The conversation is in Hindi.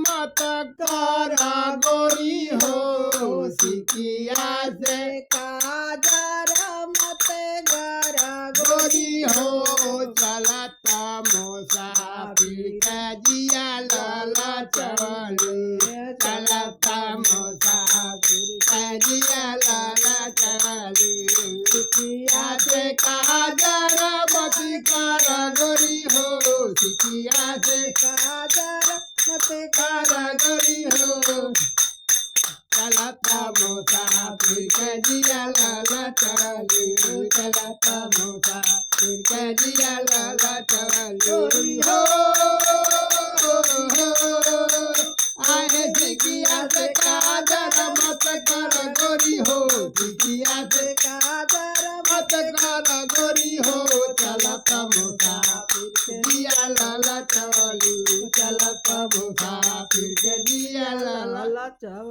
मत करा गोरी हो सिकिया से काजर मत गरा गोरी हो चलता मुसाफिर का जिया लाला चली चलता मुसाफिर का जिया लाला चली सिकिया से काजर मत करा गोरी हो सिकिया से काजर मत करा गोरी हो चलता मुसाफिर के जिया लाला चली चलता मुसाफिर के जिया लाला चली हो आए सिकिया से काजर मत कर गोरी हो सिकिया से काजर मत कर गोरी हो चलता मुसाफिर के जिया लाला चली चलता मुसाफिर के जिया लाला मत